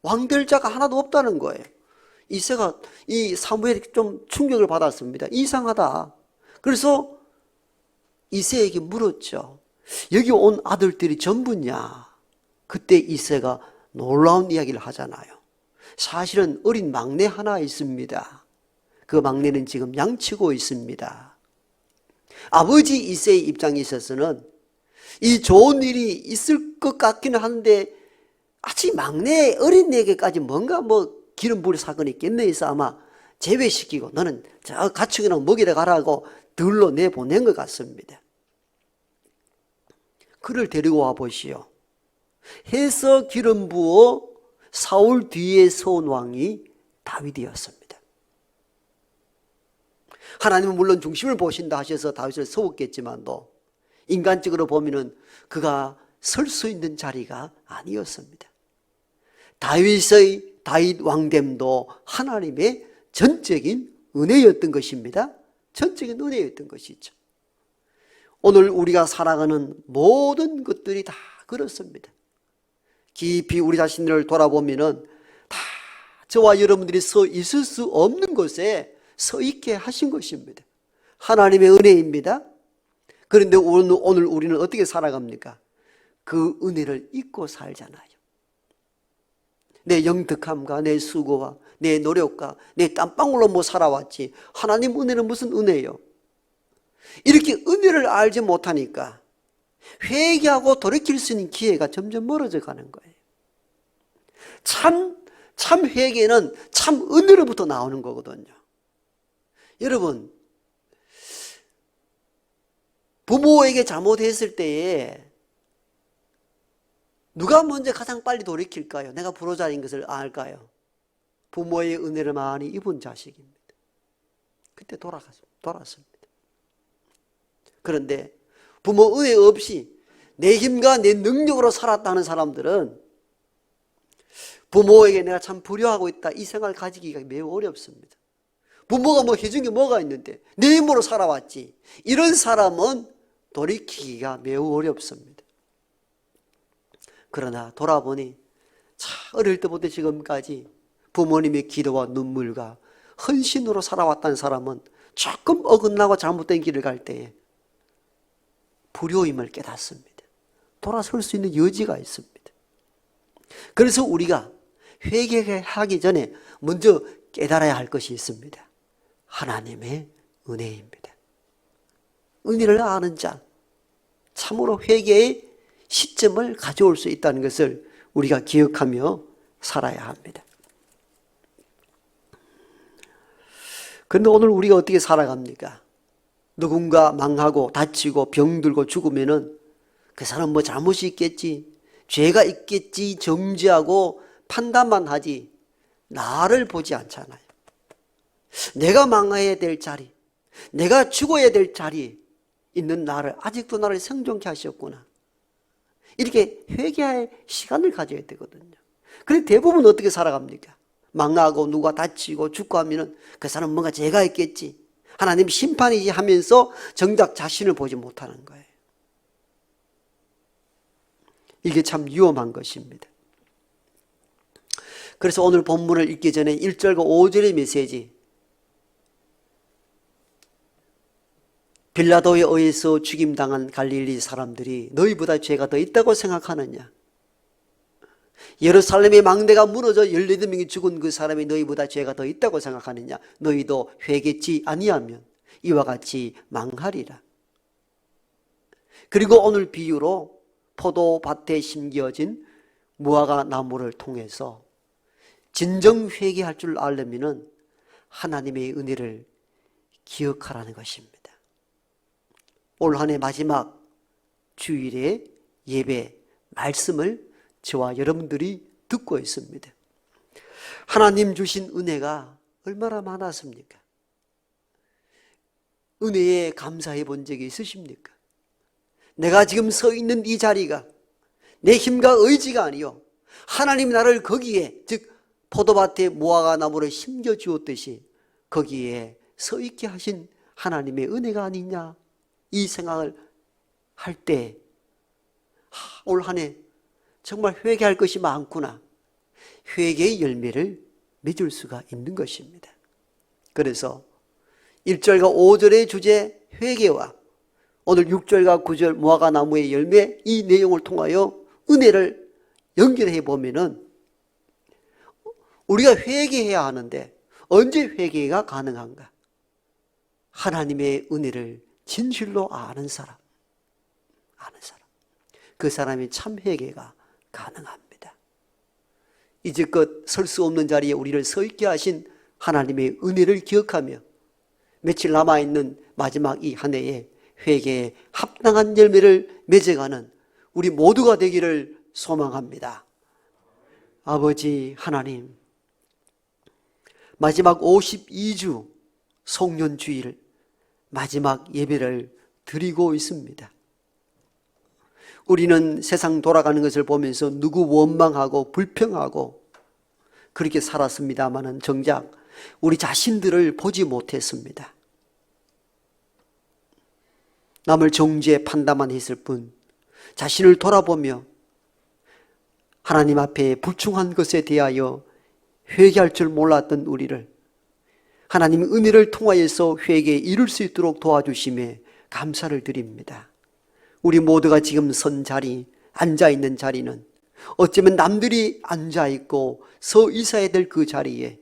왕될 자가 하나도 없다는 거예요. 이새가 이 사무엘이 좀 충격을 받았습니다. 이상하다. 그래서 이새에게 물었죠. 여기 온 아들들이 전부냐? 그때 이새가 놀라운 이야기를 하잖아요. 사실은 어린 막내 하나 있습니다. 그 막내는 지금 양치고 있습니다. 아버지 이새의 입장에 있어서는 이 좋은 일이 있을 것 같기는 한데 아직 막내 어린애에게까지 뭔가 기름 부을 사건이 있겠네 해서 아마 제외시키고 너는 저 가축이나 먹이다 가라고 들러 내보낸 것 같습니다. 그를 데리고 와 보시오. 해서 기름 부어 사울 뒤에 서온 왕이 다윗이었습니다. 하나님은 물론 중심을 보신다 하셔서 다윗을 세웠겠지만도 인간적으로 보면은 그가 설 수 있는 자리가 아니었습니다. 다윗 왕됨도 하나님의 전적인 은혜였던 것입니다. 전적인 은혜였던 것이죠. 오늘 우리가 살아가는 모든 것들이 다 그렇습니다. 깊이 우리 자신을 돌아보면은 다 저와 여러분들이 서 있을 수 없는 곳에 서 있게 하신 것입니다. 하나님의 은혜입니다. 그런데 오늘 우리는 어떻게 살아갑니까? 그 은혜를 잊고 살잖아요. 내 영특함과 내 수고와 내 노력과 내 땀방울로 뭐 살아왔지 하나님 은혜는 무슨 은혜예요? 이렇게 은혜를 알지 못하니까 회개하고 돌이킬 수 있는 기회가 점점 멀어져 가는 거예요. 참 회개는 참 은혜로부터 나오는 거거든요. 여러분, 부모에게 잘못했을 때에 누가 먼저 가장 빨리 돌이킬까요? 내가 불효자인 것을 알까요? 부모의 은혜를 많이 입은 자식입니다. 그때 돌았습니다. 그런데 부모 은혜 없이 내 힘과 내 능력으로 살았다는 사람들은 부모에게 내가 참 불효하고 있다 이 생각을 가지기가 매우 어렵습니다. 부모가 뭐 해준 게 뭐가 있는데 내 힘으로 살아왔지. 이런 사람은 돌이키기가 매우 어렵습니다. 그러나 돌아보니 어릴 때부터 지금까지 부모님의 기도와 눈물과 헌신으로 살아왔다는 사람은 조금 어긋나고 잘못된 길을 갈 때에 불효임을 깨닫습니다. 돌아설 수 있는 여지가 있습니다. 그래서 우리가 회개하기 전에 먼저 깨달아야 할 것이 있습니다. 하나님의 은혜입니다. 은혜를 아는 자, 참으로 회개의 시점을 가져올 수 있다는 것을 우리가 기억하며 살아야 합니다. 그런데 오늘 우리가 어떻게 살아갑니까? 누군가 망하고 다치고 병들고 죽으면은 그 사람 뭐 잘못이 있겠지, 죄가 있겠지 정지하고 판단만 하지 나를 보지 않잖아요. 내가 망해야 될 자리, 내가 죽어야 될 자리에 있는 나를 아직도 나를 생존케 하셨구나. 이렇게 회개할 시간을 가져야 되거든요. 그런데 대부분 어떻게 살아갑니까? 망하고 누가 다치고 죽고 하면은 그 사람은 뭔가 죄가 있겠지, 하나님 심판이지 하면서 정작 자신을 보지 못하는 거예요. 이게 참 위험한 것입니다. 그래서 오늘 본문을 읽기 전에 1절과 5절의 메시지, 빌라도에 의해서 죽임당한 갈릴리 사람들이 너희보다 죄가 더 있다고 생각하느냐? 예루살렘의 망대가 무너져 18명이 죽은 그 사람이 너희보다 죄가 더 있다고 생각하느냐? 너희도 회개치 아니하면 이와 같이 망하리라. 그리고 오늘 비유로 포도밭에 심겨진 무화과 나무를 통해서 진정 회개할 줄 알려면 하나님의 은혜를 기억하라는 것입니다. 올 한 해 마지막 주일의 예배 말씀을 저와 여러분들이 듣고 있습니다. 하나님 주신 은혜가 얼마나 많았습니까? 은혜에 감사해 본 적이 있으십니까? 내가 지금 서 있는 이 자리가 내 힘과 의지가 아니요 하나님 나를 거기에, 즉 포도밭에 무화과 나무를 심겨 주었듯이 거기에 서 있게 하신 하나님의 은혜가 아니냐, 이 생각을 할 때 올 한 해 정말 회개할 것이 많구나, 회개의 열매를 맺을 수가 있는 것입니다. 그래서 1절과 5절의 주제 회개와 오늘 6절과 9절 무화과 나무의 열매, 이 내용을 통하여 은혜를 연결해 보면은 우리가 회개해야 하는데 언제 회개가 가능한가? 하나님의 은혜를 진실로 아는 사람, 그 사람이 참 회개가 가능합니다. 이제껏 설 수 없는 자리에 우리를 서 있게 하신 하나님의 은혜를 기억하며 며칠 남아있는 마지막 이 한 해에 회개에 합당한 열매를 맺어가는 우리 모두가 되기를 소망합니다. 아버지 하나님, 마지막 52주 송년주일 마지막 예배를 드리고 있습니다. 우리는 세상 돌아가는 것을 보면서 누구 원망하고 불평하고 그렇게 살았습니다마는 정작 우리 자신들을 보지 못했습니다. 남을 정죄 판단만 했을 뿐 자신을 돌아보며 하나님 앞에 불충한 것에 대하여 회개할 줄 몰랐던 우리를 하나님의 은혜를 통하여서 회개에 이룰 수 있도록 도와주심에 감사를 드립니다. 우리 모두가 지금 선 자리, 앉아있는 자리는 어쩌면 남들이 앉아있고 서 있어야 될 그 자리에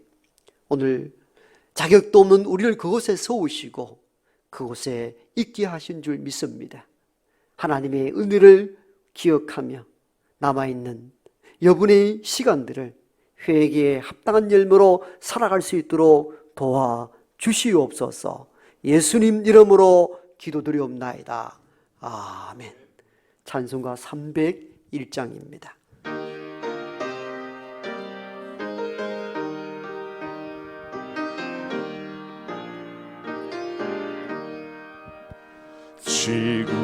오늘 자격도 없는 우리를 그곳에 세우시고 그곳에 있게 하신 줄 믿습니다. 하나님의 은혜를 기억하며 남아있는 여분의 시간들을 회개에 합당한 열매로 살아갈 수 있도록 도와주시옵소서. 예수님 이름으로 기도드리옵나이다. 아멘. 찬송가 301장입니다.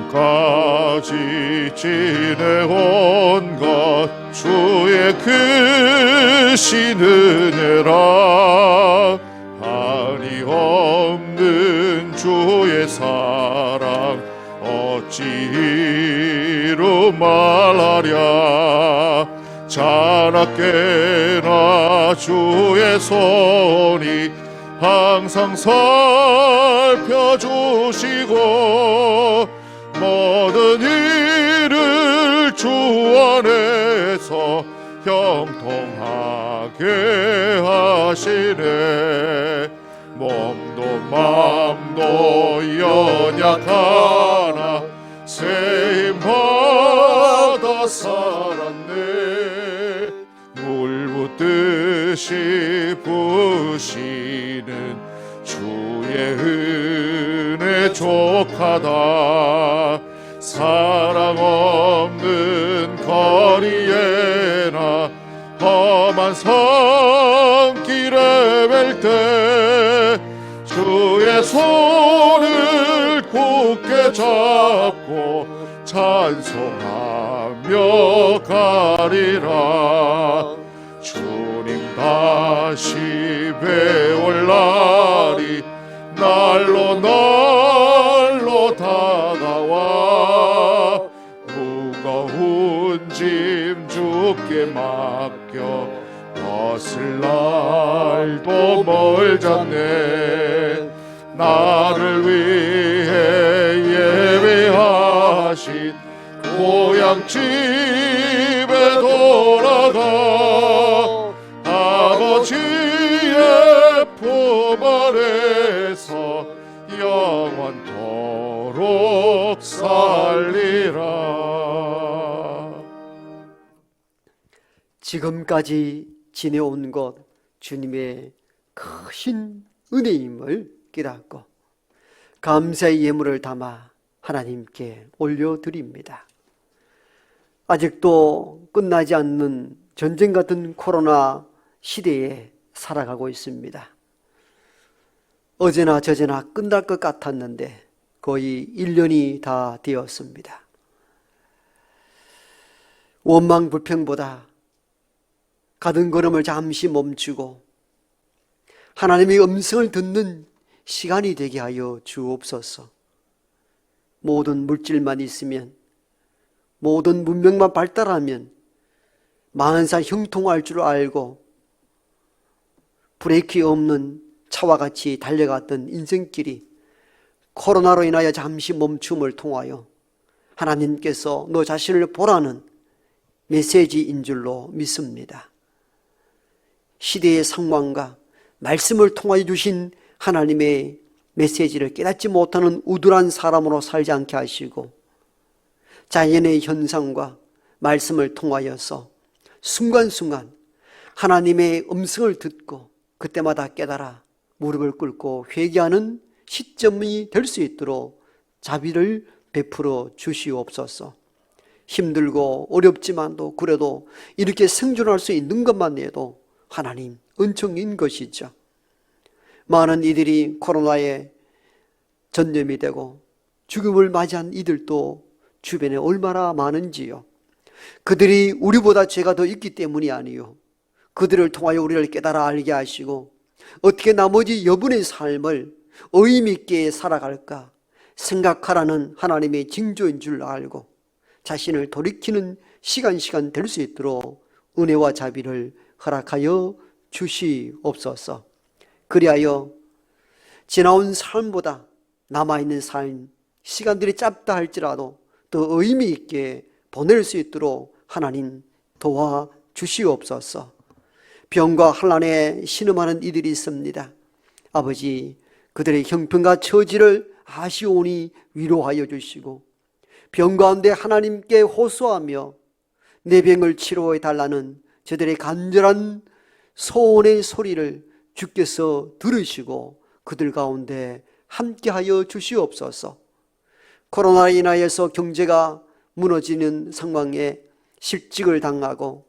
지금까지 지내온 것 주의 크신 은혜라 한이 없는 주의 사랑 어찌 이루 말하랴 자나깨나 주의 손이 항상 살펴주시고 모든 일을 주 안에서 형통하게 하시네 몸도 맘도 연약하나 세임받아 살았네 물 붓듯이 부으시는 주의 은혜 족하다 사랑 없는 거리에나 험한 산길에 뵐 때 주의 손을 굳게 잡고 찬송하며 가리라 주님 다시 배울 날이 날로 날로 다가와 무거운 짐 주께 맡겨 벗을 날도 멀잖네 나를 위해 예배하신 고향 집에 돌아가 아버지의 품 안에서 영원토록 살리라. 지금까지 지내온 것 주님의 크신 은혜임을 깨닫고 감사의 예물을 담아 하나님께 올려드립니다. 아직도 끝나지 않는 전쟁 같은 코로나 시대에 살아가고 있습니다. 어제나 저제나 끝날 것 같았는데 거의 1년이 다 되었습니다. 원망 불평보다 가던 걸음을 잠시 멈추고 하나님의 음성을 듣는 시간이 되게 하여 주옵소서. 모든 물질만 있으면 모든 문명만 발달하면 만사 형통할 줄 알고 브레이크 없는 차와 같이 달려갔던 인생길이 코로나로 인하여 잠시 멈춤을 통하여 하나님께서 너 자신을 보라는 메시지인 줄로 믿습니다. 시대의 상황과 말씀을 통하여 주신 하나님의 메시지를 깨닫지 못하는 우둔한 사람으로 살지 않게 하시고 자연의 현상과 말씀을 통하여서 순간순간 하나님의 음성을 듣고 그때마다 깨달아 무릎을 꿇고 회개하는 시점이 될 수 있도록 자비를 베풀어 주시옵소서. 힘들고 어렵지만도 그래도 이렇게 생존할 수 있는 것만 해도 하나님 은총인 것이죠. 많은 이들이 코로나에 전염이 되고 죽음을 맞이한 이들도 주변에 얼마나 많은지요. 그들이 우리보다 죄가 더 있기 때문이 아니요, 그들을 통하여 우리를 깨달아 알게 하시고 어떻게 나머지 여분의 삶을 의미 있게 살아갈까 생각하라는 하나님의 징조인 줄 알고 자신을 돌이키는 시간 될 수 있도록 은혜와 자비를 허락하여 주시옵소서. 그리하여 지나온 삶보다 남아있는 삶, 시간들이 짧다 할지라도 더 의미 있게 보낼 수 있도록 하나님 도와주시옵소서. 병과 환난에 신음하는 이들이 있습니다. 아버지, 그들의 형편과 처지를 아시오니 위로하여 주시고 병 가운데 하나님께 호소하며 내 병을 치료해 달라는 저들의 간절한 소원의 소리를 주께서 들으시고 그들 가운데 함께하여 주시옵소서. 코로나로 인하여서 경제가 무너지는 상황에 실직을 당하고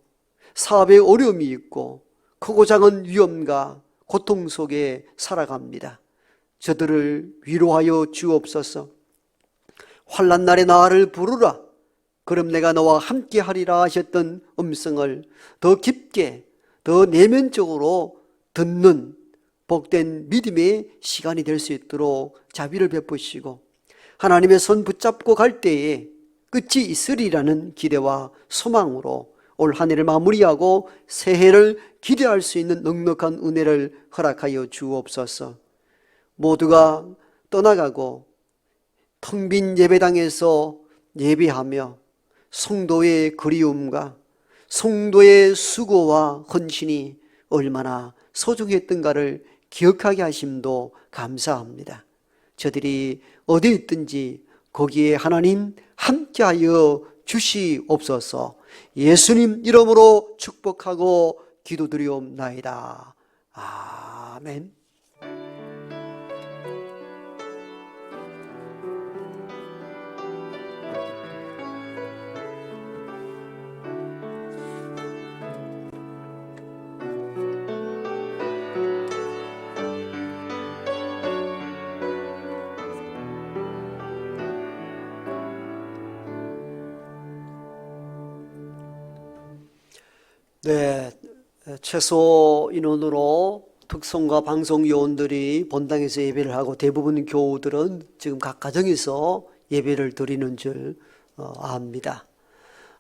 사업에 어려움이 있고 크고 작은 위험과 고통 속에 살아갑니다. 저들을 위로하여 주옵소서. 환난 날에 나를 부르라, 그럼 내가 너와 함께 하리라 하셨던 음성을 더 깊게, 더 내면적으로 듣는 복된 믿음의 시간이 될 수 있도록 자비를 베푸시고 하나님의 손 붙잡고 갈 때에 끝이 있으리라는 기대와 소망으로 올 한 해를 마무리하고 새해를 기대할 수 있는 넉넉한 은혜를 허락하여 주옵소서. 모두가 떠나가고 텅 빈 예배당에서 예배하며 성도의 그리움과 성도의 수고와 헌신이 얼마나 소중했던가를 기억하게 하심도 감사합니다. 저들이 어디에 있든지 거기에 하나님 함께하여 주시옵소서. 예수님 이름으로 축복하고 기도드리옵나이다. 아멘. 네, 최소 인원으로 특송과 방송 요원들이 본당에서 예배를 하고 대부분 교우들은 지금 각 가정에서 예배를 드리는 줄 압니다.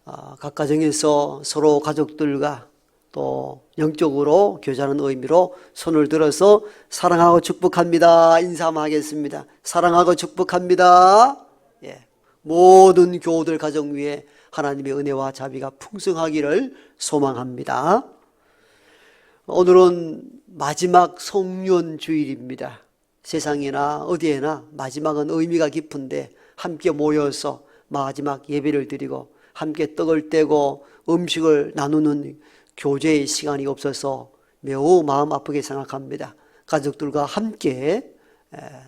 각 가정에서 서로 가족들과 또 영적으로 교제하는 의미로 손을 들어서 사랑하고 축복합니다 인사 한번 하겠습니다. 사랑하고 축복합니다. 예, 모든 교우들 가정 위에 하나님의 은혜와 자비가 풍성하기를 소망합니다. 오늘은 마지막 성년 주일입니다. 세상이나 어디에나 마지막은 의미가 깊은데 함께 모여서 마지막 예배를 드리고 함께 떡을 떼고 음식을 나누는 교제의 시간이 없어서 매우 마음 아프게 생각합니다. 가족들과 함께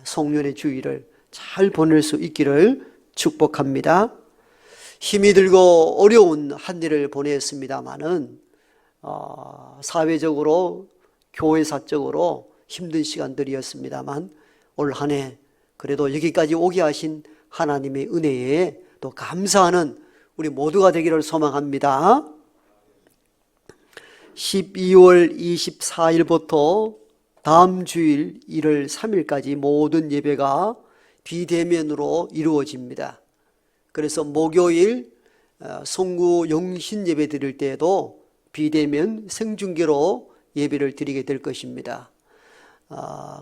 성년의 주일을 잘 보낼 수 있기를 축복합니다. 힘이 들고 어려운 한 해를 보냈습니다마는 사회적으로 교회사적으로 힘든 시간들이었습니다만 올 한 해 그래도 여기까지 오게 하신 하나님의 은혜에 또 감사하는 우리 모두가 되기를 소망합니다. 12월 24일부터 다음 주일 1월 3일까지 모든 예배가 비대면으로 이루어집니다. 그래서 목요일 송구 영신 예배 드릴 때에도 비대면 생중계로 예배를 드리게 될 것입니다.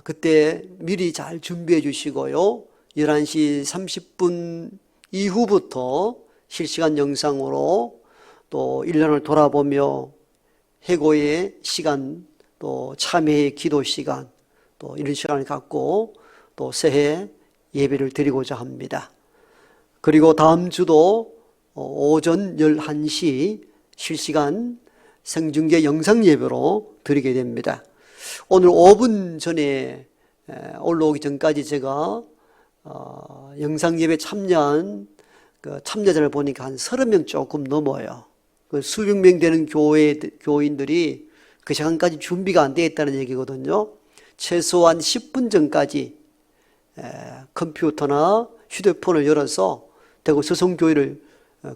그때 미리 잘 준비해 주시고요. 11시 30분 이후부터 실시간 영상으로 또 1년을 돌아보며 해고의 시간, 또 참회의 기도 시간, 또 이런 시간을 갖고 또 새해 예배를 드리고자 합니다. 그리고 다음 주도 오전 11시 실시간 생중계 영상 예배로 드리게 됩니다. 오늘 5분 전에 올라오기 전까지 제가 영상 예배 참여한 그 참여자를 보니까 한 30명 조금 넘어요. 그 수백 명 되는 교인들이 그 시간까지 준비가 안 되어 있다는 얘기거든요. 최소한 10분 전까지 컴퓨터나 휴대폰을 열어서 대구 서성교회를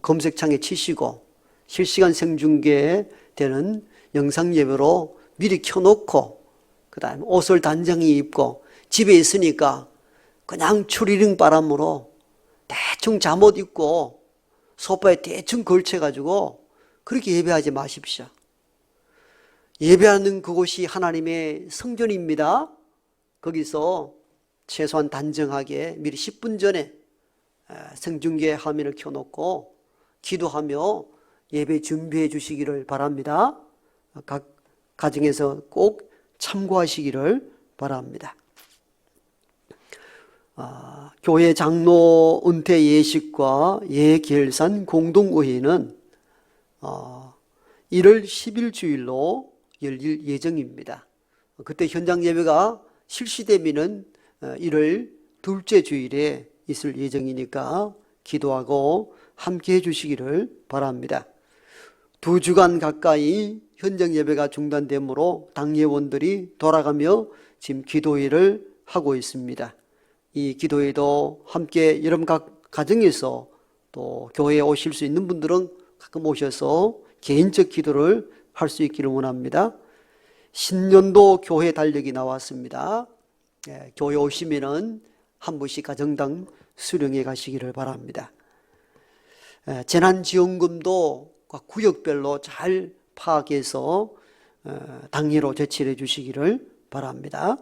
검색창에 치시고 실시간 생중계되는 영상 예배로 미리 켜놓고 그 다음에 옷을 단정히 입고 집에 있으니까 그냥 추리링 바람으로 대충 잠옷 입고 소파에 대충 걸쳐가지고 그렇게 예배하지 마십시오. 예배하는 그곳이 하나님의 성전입니다. 거기서 최소한 단정하게 미리 10분 전에 생중계 화면을 켜놓고 기도하며 예배 준비해 주시기를 바랍니다. 각 가정에서 꼭 참고하시기를 바랍니다. 교회 장로 은퇴 예식과 예결산 공동의회는 1월 10일 주일로 열릴 예정입니다. 그때 현장 예배가 실시되면은 1월 둘째 주일에 있을 예정이니까 기도하고 함께 해주시기를 바랍니다. 2주간 가까이 현장 예배가 중단되므로 당예원들이 돌아가며 지금 기도회를 하고 있습니다. 이 기도회도 함께 여러분 각 가정에서 또 교회에 오실 수 있는 분들은 가끔 오셔서 개인적 기도를 할 수 있기를 원합니다. 신년도 교회 달력이 나왔습니다. 교회 오시면은 한 분씩 가정당 수령해 가시기를 바랍니다. 재난지원금도 구역별로 잘 파악해서 당예로 제출해 주시기를 바랍니다.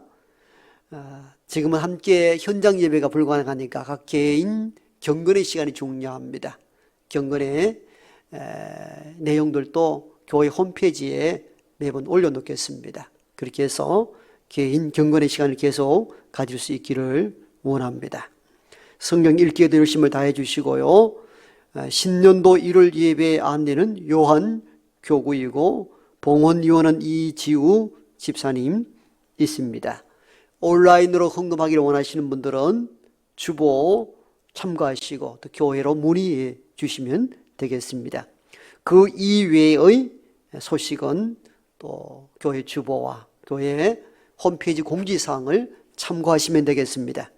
지금은 함께 현장 예배가 불가능하니까 각 개인 경건의 시간이 중요합니다. 경건의 내용들도 교회 홈페이지에 매번 올려놓겠습니다. 그렇게 해서 개인 경건의 시간을 계속 가질 수 있기를 원합니다. 성경 읽기에 열심을 다해 주시고요. 신년도 1월 예배 안내는 요한 교구이고 봉헌위원은 이지우 집사님 있습니다. 온라인으로 헌금하기를 원하시는 분들은 주보 참고하시고 또 교회로 문의해 주시면 되겠습니다. 그 이외의 소식은 또 교회 주보와 교회 홈페이지 공지사항을 참고하시면 되겠습니다.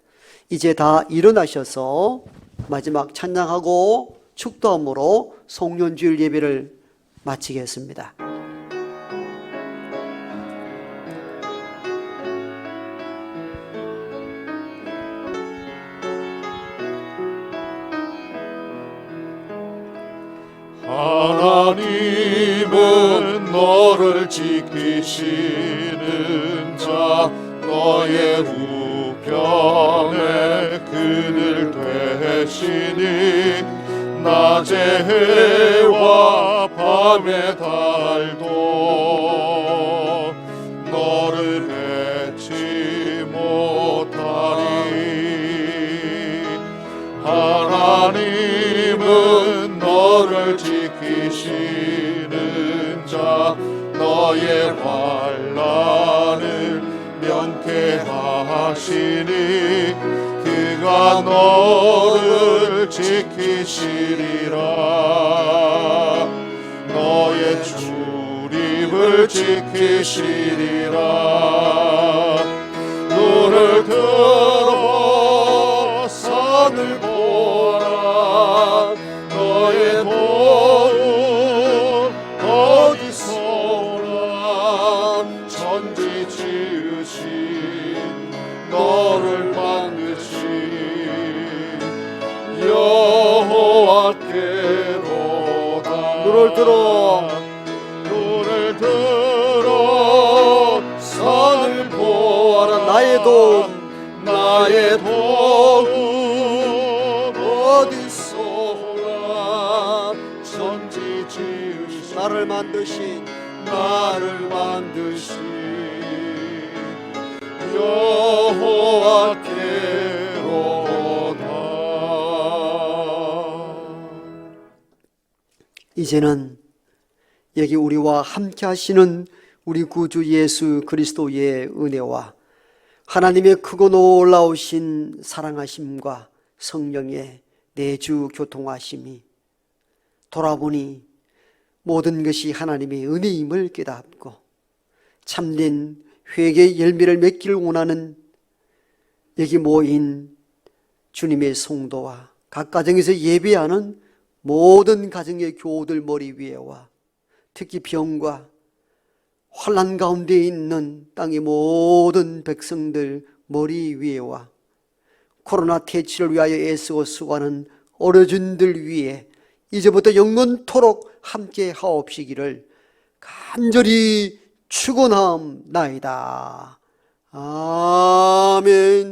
이제 다 일어나셔서 마지막 찬양하고 축도함으로 송년주일 예배를 마치겠습니다. 하나님은 너를 지키시는 자 너의 우편에 그늘 되시니 낮의 해와 밤의 달도 너를 해치 못하리. 하나님은 너를 지키시는 자 너의 환난을 면케하시니 그가 너를 지키시리라. 너의 출입을 지키시리라. 눈을 들어 산을 보라. 너의 도움 어디서나. 천지 지으신 너를 만드신 여호와께로다. 눈을 들어 산을 보아라. 나의 도움 나의 도움 어디서나. 천지 지으신 나를 만드신 여호와께로다. 이제는 여기 우리와 함께 하시는 우리 구주 예수 그리스도의 은혜와 하나님의 크고 놀라우신 사랑하심과 성령의 내주 교통하심이 돌아보니 모든 것이 하나님의 은혜임을 깨닫고 참된 회개의 열매를 맺기를 원하는 여기 모인 주님의 성도와 각 가정에서 예배하는 모든 가정의 교우들 머리 위에와 특히 병과 환난 가운데 있는 땅의 모든 백성들 머리 위에와 코로나 퇴치를 위하여 애쓰고 수고하는 어르신들 위에 이제부터 영원토록 함께 하옵시기를 간절히 축원하옵나이다. 아멘.